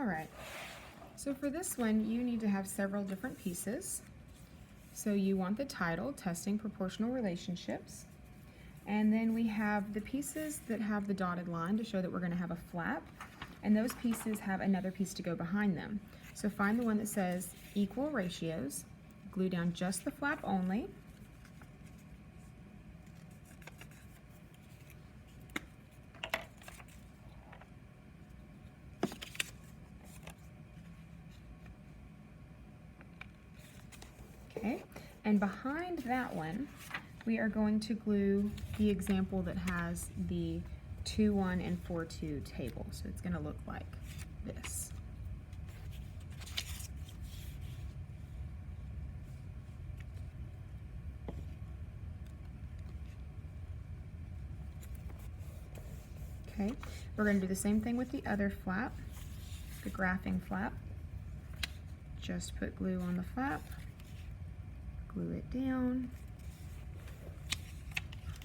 right, so for this one, you need to have several different pieces. So you want the title, Testing Proportional Relationships. And then we have the pieces that have the dotted line to show that we're going to have a flap. And those pieces have another piece to go behind them. So find the one that says Equal Ratios, glue down just the flap only. Okay, and behind that one, we are going to glue the example that has the 2-1 and 4-2 table. So it's going to look like this. Okay, we're going to do the same thing with the other flap, the graphing flap. Just put glue on the flap, glue it down,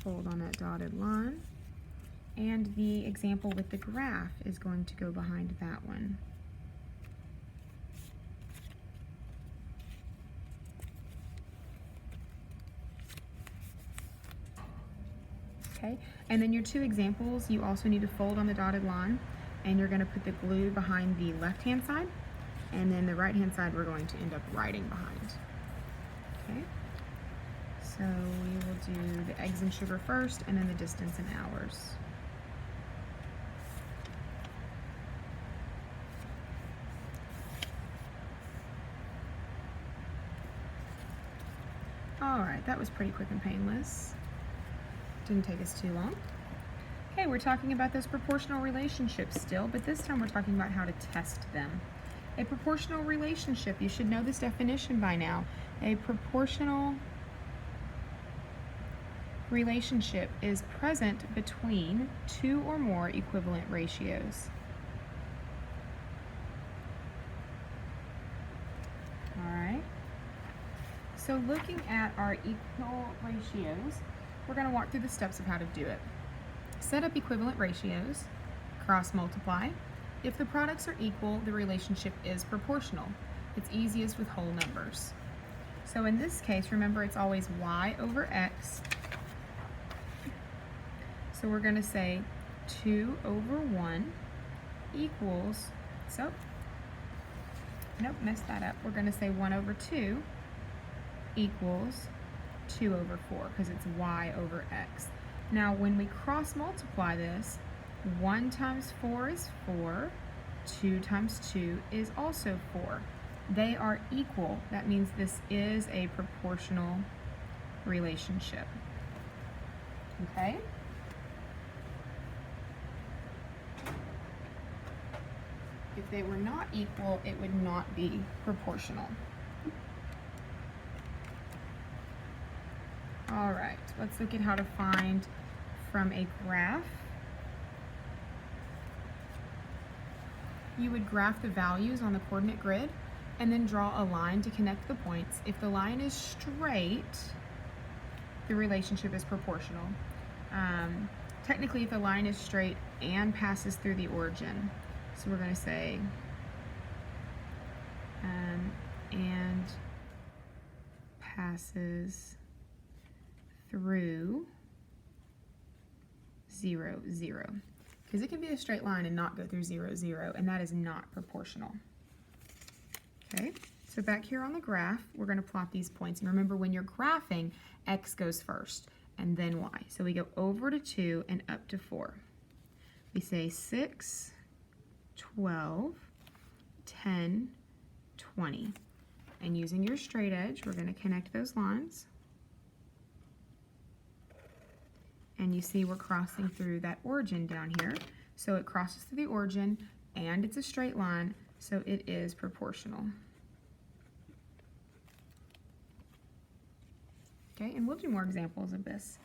fold on that dotted line, and the example with the graph is going to go behind that one. Okay, and then your two examples, you also need to fold on the dotted line, and you're going to put the glue behind the left-hand side, and then the right-hand side we're going to end up writing behind. Okay, so we will do the eggs and sugar first, and then the distance in hours. All right, that was pretty quick and painless. Didn't take us too long. Okay, we're talking about those proportional relationships still, but this time we're talking about how to test them. A proportional relationship, you should know this definition by now. A proportional relationship is present between two or more equivalent ratios. All right. So looking at our equal ratios, we're going to walk through the steps of how to do it. Set up equivalent ratios, cross multiply. If the products are equal, the relationship is proportional. It's easiest with whole numbers. So in this case, remember it's always y over x. So we're going to say 2 over 1 equals, nope, messed that up. We're going to say 1 over 2 equals 2 over 4 because it's y over x. Now when we cross multiply this, 1 times 4 is 4, 2 times 2 is also 4. They are equal. That means this is a proportional relationship. Okay? If they were not equal, it would not be proportional. All right, let's look at how to find from a graph. You would graph the values on the coordinate grid and then draw a line to connect the points. If the line is straight, the relationship is proportional. Technically, if the line is straight and passes through the origin, so we're going to say and passes through 0, 0. Because it can be a straight line and not go through 0, 0, and that is not proportional. Okay, so back here on the graph, we're going to plot these points. And remember, when you're graphing, x goes first, and then y. So we go over to 2 and up to 4. We say 6, 12, 10, 20. And using your straight edge, we're going to connect those lines. And you see we're crossing through that origin down here. So it crosses through the origin, and it's a straight line, so it is proportional. Okay, and we'll do more examples of this.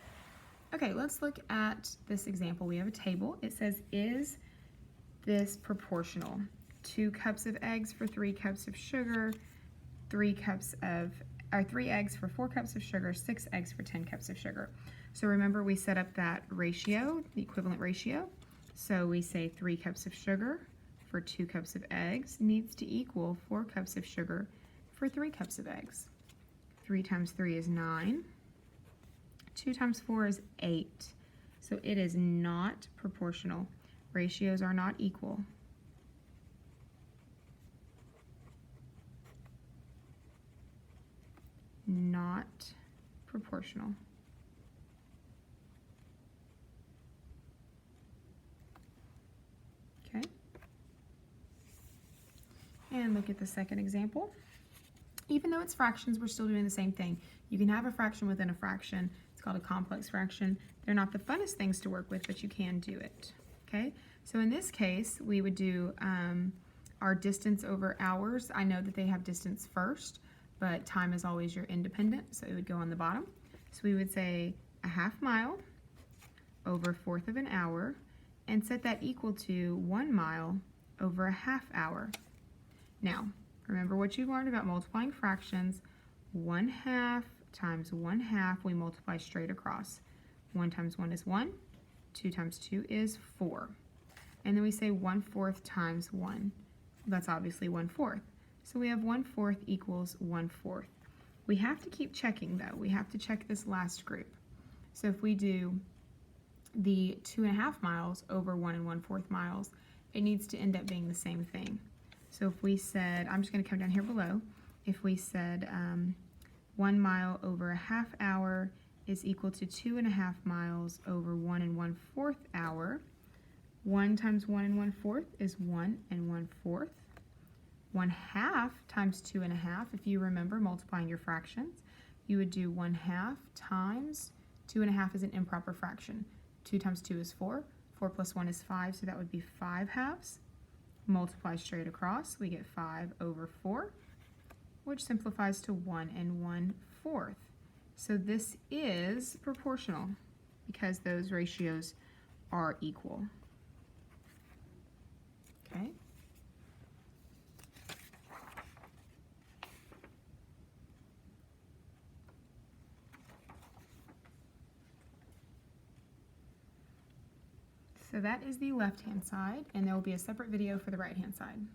Okay, let's look at this example. We have a table. It says, is this proportional? 2 cups of eggs for 3 cups of sugar, 3 eggs for 4 cups of sugar, 6 eggs for 10 cups of sugar. So remember, we set up that ratio, the equivalent ratio. So we say 3 cups of sugar for 2 cups of eggs needs to equal 4 cups of sugar for 3 cups of eggs. 3 times 3 is 9. 2 times 4 is 8. So it is not proportional. Ratios are not equal. Not proportional. Okay. And look at the second example. Even though it's fractions, we're still doing the same thing. You can have a fraction within a fraction. It's called a complex fraction. They're not the funnest things to work with, but you can do it. Okay, so in this case, we would do our distance over hours. I know that they have distance first, but time is always your independent, so it would go on the bottom. So we would say a half mile over 1/4 of an hour, and set that equal to 1 mile over a half hour. Now, remember what you learned about multiplying fractions. 1/2 times 1/2, we multiply straight across. 1 times 1 is 1, 2 times 2 is 4. And then we say 1/4 times 1. That's obviously 1/4. So we have 1/4 equals 1/4. We have to keep checking though. We have to check this last group. So if we do the 2.5 miles over 1 1/4 miles, it needs to end up being the same thing. So if we said, I'm just going to come down here below, if we said 1 mile over a half hour is equal to 2.5 miles over 1 1/4 hour, 1 times 1 1/4 is 1 1/4. 1/2 times 2.5, if you remember multiplying your fractions, you would do 1/2 times 2.5 is an improper fraction. 2 times 2 is 4. 4 plus 1 is 5, so that would be 5/2. Multiply straight across, we get 5 over 4, which simplifies to 1 1/4. So this is proportional because those ratios are equal. Okay. So that is the left-hand side, and there will be a separate video for the right-hand side.